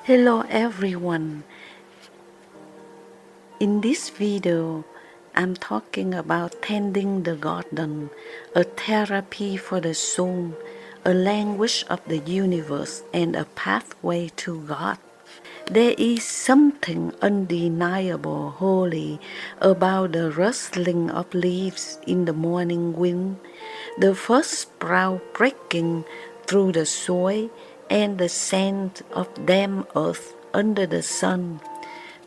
Hello everyone. In this video, I'm talking about tending the garden, a therapy for the soul, a language of the universe, and a pathway to God. There is something undeniable, holy about the rustling of leaves in the morning wind, the first sprout breaking through the soil, and the scent of damp earth under the sun.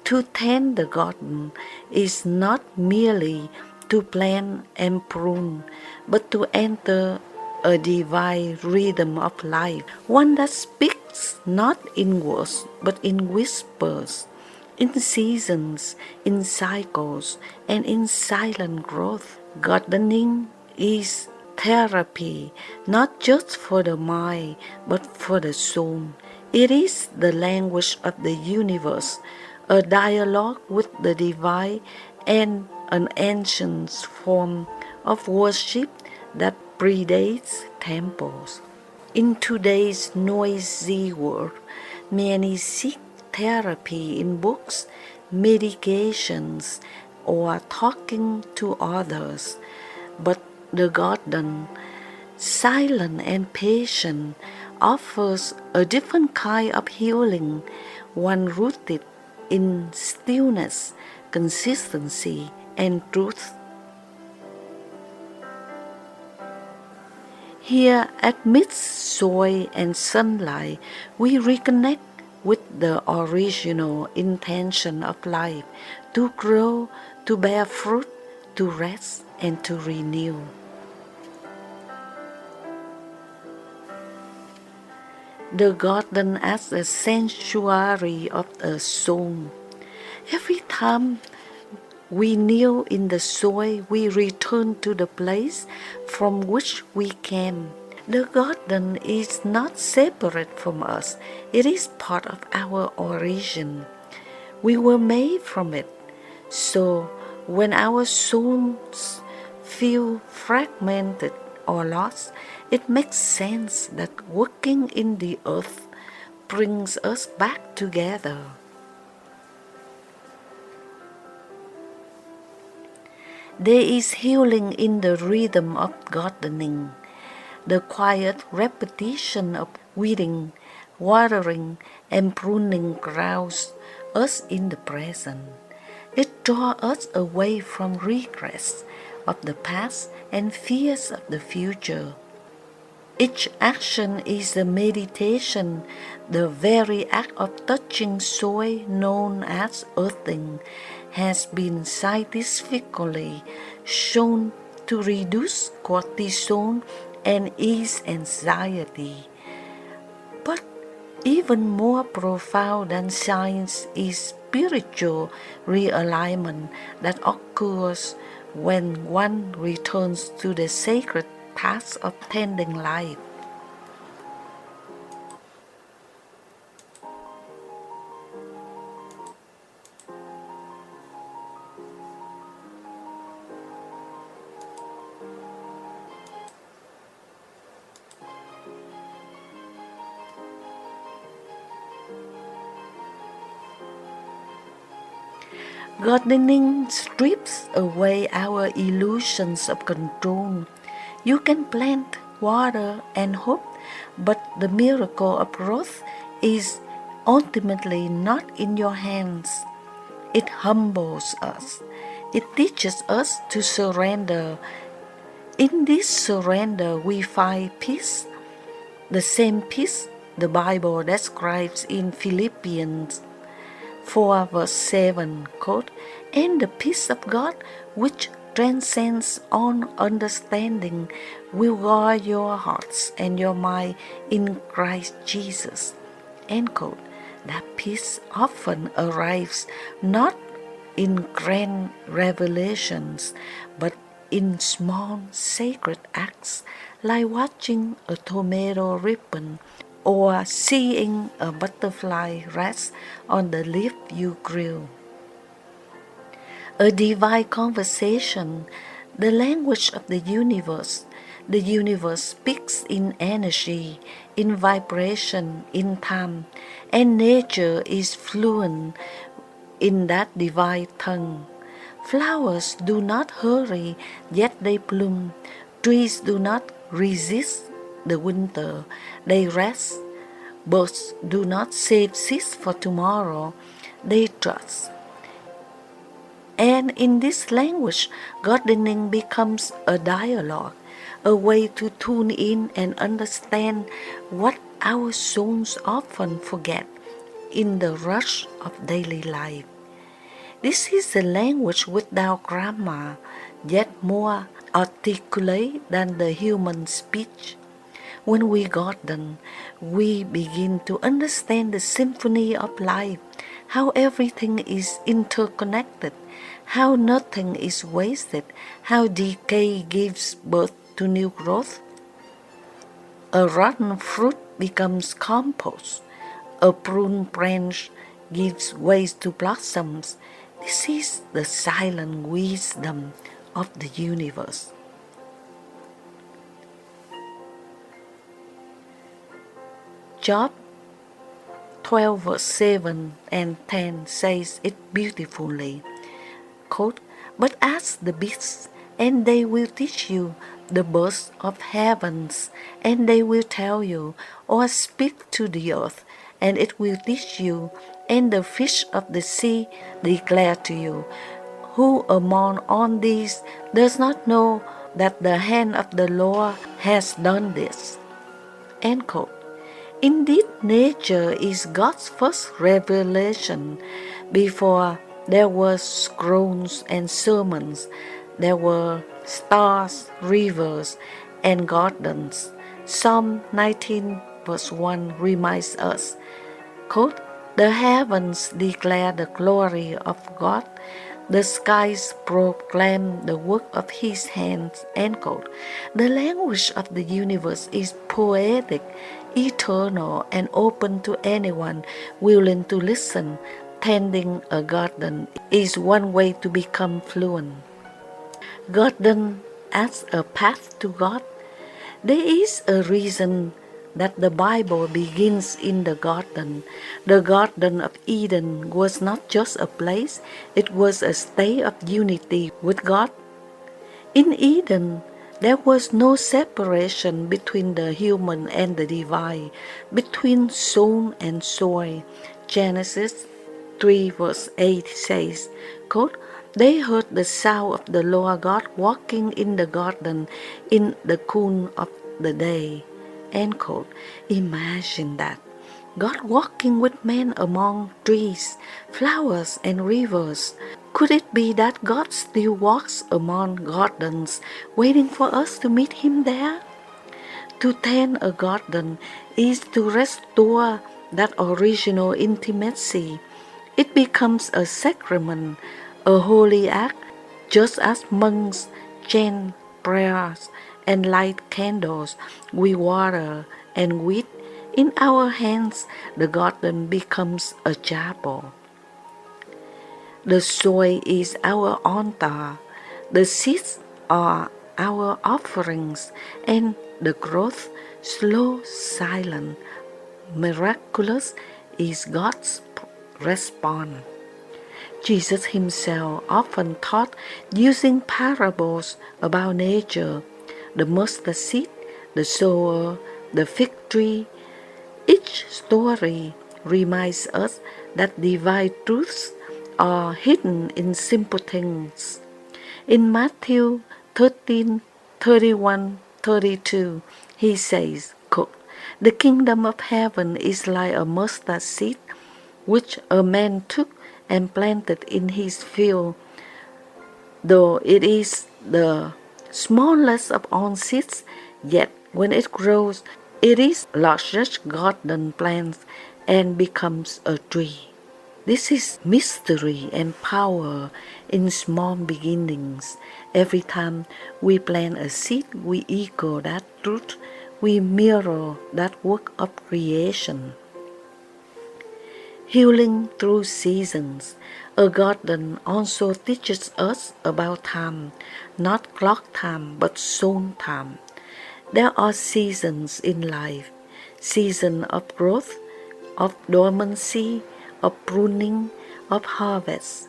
To tend the garden is not merely to plant and prune, but to enter a divine rhythm of life, one that speaks not in words but in whispers, in seasons, in cycles, and in silent growth. Gardening is therapy, not just for the mind but for the soul. It is the language of the universe, a dialogue with the divine, and an ancient form of worship that predates temples. In today's noisy world, many seek therapy in books, medications, or talking to others. But the garden, silent and patient, offers a different kind of healing, one rooted in stillness, consistency, and truth. Here, amidst soil and sunlight, we reconnect with the original intention of life, to grow, to bear fruit, to rest, and to renew. The garden as a sanctuary of the soul. Every time we kneel in the soil, we return to the place from which we came. The garden is not separate from us, it is part of our origin. We were made from it. So when our souls feel fragmented or lost, it makes sense that working in the earth brings us back together. There is healing in the rhythm of gardening, the quiet repetition of weeding, watering, and pruning grounds us in the present. It draws us away from regrets of the past and fears of the future. Each action is a meditation, the very act of touching soil, known as earthing, has been scientifically shown to reduce cortisol and ease anxiety. But even more profound than science is spiritual realignment that occurs when one returns to the sacred task of tending life. Gardening strips away our illusions of control. You can plant, water, and hope, but the miracle of growth is ultimately not in your hands. It humbles us. It teaches us to surrender. In this surrender, we find peace, the same peace the Bible describes in Philippians 4 verse 7, quote, "And the peace of God, which transcends all understanding, will guard your hearts and your mind in Christ Jesus," end quote. That peace often arrives not in grand revelations, but in small sacred acts, like watching a tomato ripen or seeing a butterfly rest on the leaf you grew. A divine conversation, the language of the universe. The universe speaks in energy, in vibration, in time, and nature is fluent in that divine tongue. Flowers do not hurry, yet they bloom. Trees do not resist the winter, they rest. Birds do not save seeds for tomorrow, they trust. And in this language, gardening becomes a dialogue, a way to tune in and understand what our souls often forget in the rush of daily life. This is a language without grammar, yet more articulate than the human speech. When we garden, we begin to understand the symphony of life, how everything is interconnected, how nothing is wasted, how decay gives birth to new growth. A rotten fruit becomes compost, a prune branch gives way to blossoms. This is the silent wisdom of the universe. Job 12 verse 7 and 10 says it beautifully. Quote, "But ask the beasts, and they will teach you, the birds of heavens, and they will tell you, or speak to the earth, and it will teach you, and the fish of the sea declare to you. Who among all these does not know that the hand of the Lord has done this?" End quote. Indeed, nature is God's first revelation. Before there were scrolls and sermons, there were stars, rivers, and gardens. Psalm 19 verse 1 reminds us, quote, "The heavens declare the glory of God, the skies proclaim the work of His hands." End quote. The language of the universe is poetic, eternal, and open to anyone willing to listen. Tending a garden is one way to become fluent. Garden as a path to God. There is a reason that the Bible begins in the garden. The Garden of Eden was not just a place, it was a state of unity with God. In Eden, there was no separation between the human and the divine, between soul and soil. Genesis 3 verse 8 says, quote, "They heard the sound of the Lord God walking in the garden in the cool of the day." End quote. Imagine that. God walking with man among trees, flowers, and rivers. Could it be that God still walks among gardens, waiting for us to meet Him there? To tend a garden is to restore that original intimacy. It becomes a sacrament, a holy act, just as monks chant prayers and light candles. We water and weed. In our hands, the garden becomes a chapel. The soil is our altar, the seeds are our offerings, and the growth, slow, silent, miraculous, is God's response. Jesus Himself often taught using parables about nature, the mustard seed, the sower, the fig tree. Each story reminds us that divine truths are hidden in simple things. In Matthew 13:31-32, He says, quote, "The kingdom of heaven is like a mustard seed, which a man took and planted in his field. Though it is the smallest of all seeds, yet when it grows, it is largest garden plant and becomes a tree." This is mystery and power in small beginnings. Every time we plant a seed, we echo that truth. We mirror that work of creation. Healing through seasons. A garden also teaches us about time, not clock time, but soul time. There are seasons in life, season of growth, of dormancy, of pruning, of harvest.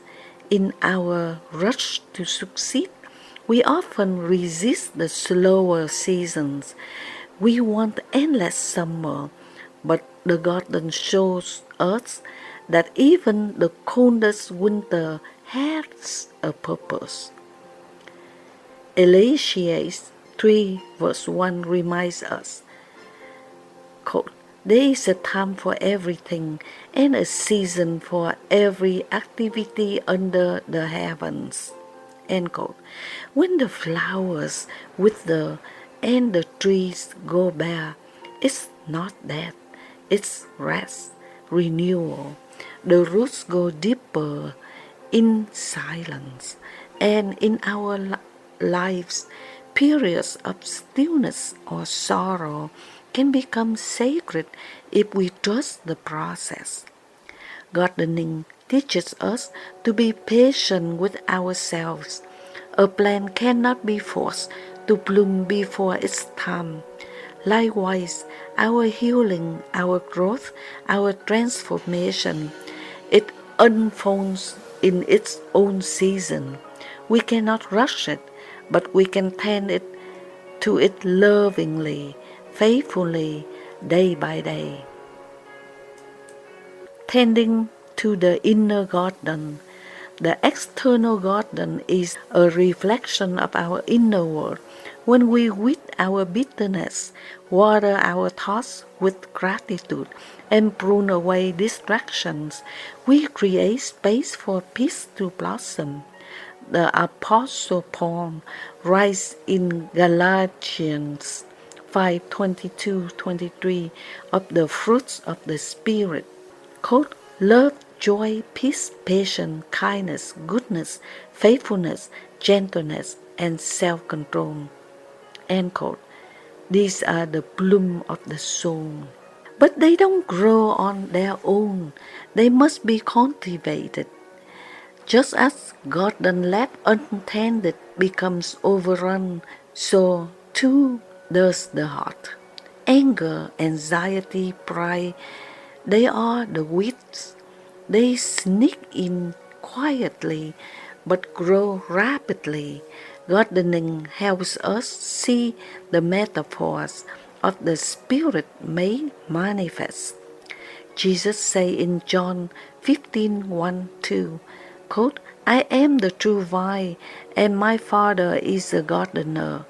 In our rush to succeed, we often resist the slower seasons. We want endless summer, but the garden shows us that even the coldest winter has a purpose. Ecclesiastes 3 verse 1 reminds us, quote, there is a time for everything and a season for every activity under the heavens. End quote. When the flowers wither and the trees go bare, it's not death, it's rest, renewal. The roots go deeper in silence, and in our lives, periods of stillness or sorrow can become sacred if we trust the process. Gardening teaches us to be patient with ourselves. A plant cannot be forced to bloom before its time. Likewise, our healing, our growth, our transformation, it unfolds in its own season. We cannot rush it, but we can tend it to it lovingly, faithfully, day by day. Tending to the inner garden. The external garden is a reflection of our inner world. When we weed our bitterness, water our thoughts with gratitude, and prune away distractions, we create space for peace to blossom. The Apostle Paul writes in Galatians 5:22-23 of the fruits of the Spirit. Quote, love, joy, peace, patience, kindness, goodness, faithfulness, gentleness, and self-control. End quote. These are the bloom of the soul. But they don't grow on their own. They must be cultivated. Just as garden left untended becomes overrun, so too does the heart. Anger, anxiety, pride, they are the weeds. They sneak in quietly but grow rapidly. Gardening helps us see the metaphors of the Spirit made manifest. Jesus say in John 15:1-2, quote, I am the true vine, and my Father is the gardener.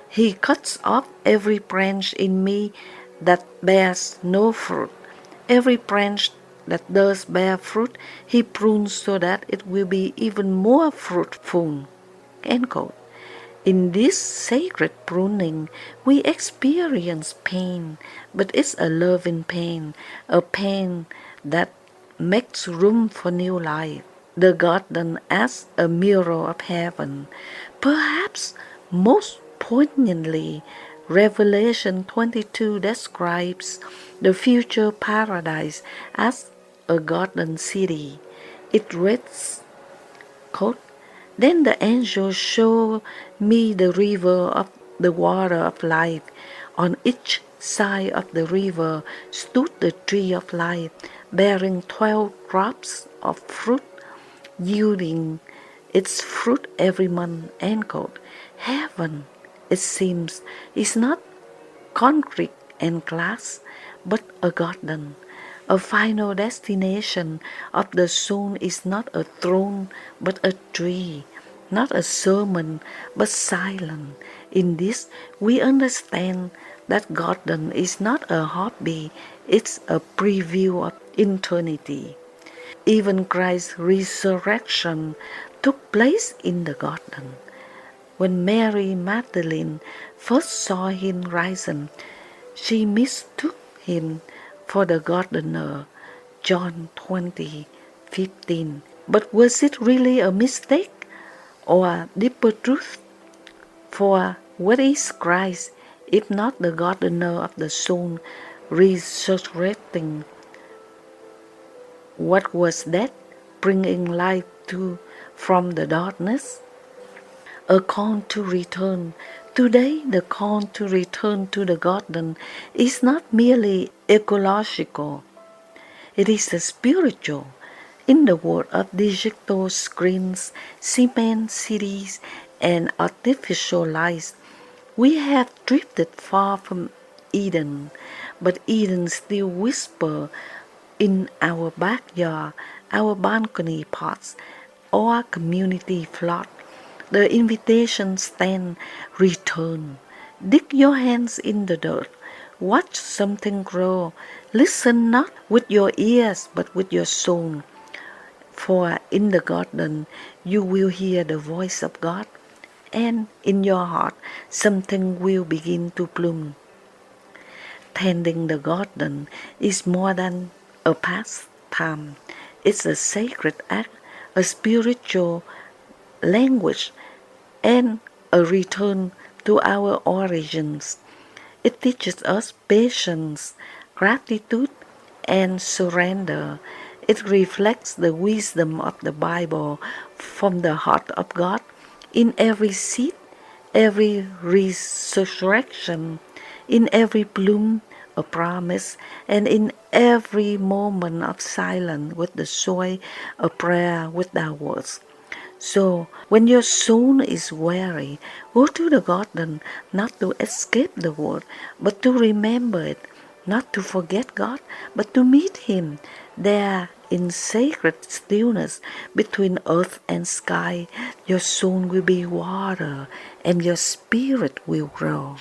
He cuts off every branch in me that bears no fruit. Every branch that does bear fruit, he prunes so that it will be even more fruitful. End quote. In this sacred pruning, we experience pain, but it's a loving pain, a pain that makes room for new life. The garden as a mirror of heaven. Perhaps most poignantly, Revelation 22 describes the future paradise as a garden city. It reads, quote, then the angel showed me the river of the water of life. On each side of the river stood the tree of life, bearing 12 crops of fruit, yielding its fruit every month. End quote. Heaven, it seems, is not concrete and glass, but a garden. A final destination of the soul is not a throne, but a tree, not a sermon, but silence. In this, we understand that garden is not a hobby, it's a preview of eternity. Even Christ's resurrection took place in the garden. When Mary Magdalene first saw him risen, she mistook him for the gardener, John 20:15. But was it really a mistake or a deeper truth? For what is Christ if not the gardener of the soul, resurrecting what was dead, bringing life to from the darkness? A call to return. Today, the call to return to the garden is not merely ecological. It is the spiritual. In the world of digital screens, cement cities, and artificial lights, we have drifted far from Eden, but Eden still whispers in our backyard, our balcony pots, or community plot. The invitation stand, return. Dig your hands in the dirt. Watch something grow. Listen not with your ears, but with your soul. For in the garden you will hear the voice of God, and in your heart something will begin to bloom. Tending the garden is more than a pastime. It's a sacred act, a spiritual language, and a return to our origins. It teaches us patience, gratitude, and surrender. It reflects the wisdom of the Bible from the heart of God in every seed, every resurrection, in every bloom a promise, and in every moment of silence with the joy of prayer without words. So, when your soul is weary, go to the garden not to escape the world, but to remember it, not to forget God, but to meet Him there in sacred stillness between earth and sky. Your soul will be water, and your spirit will grow.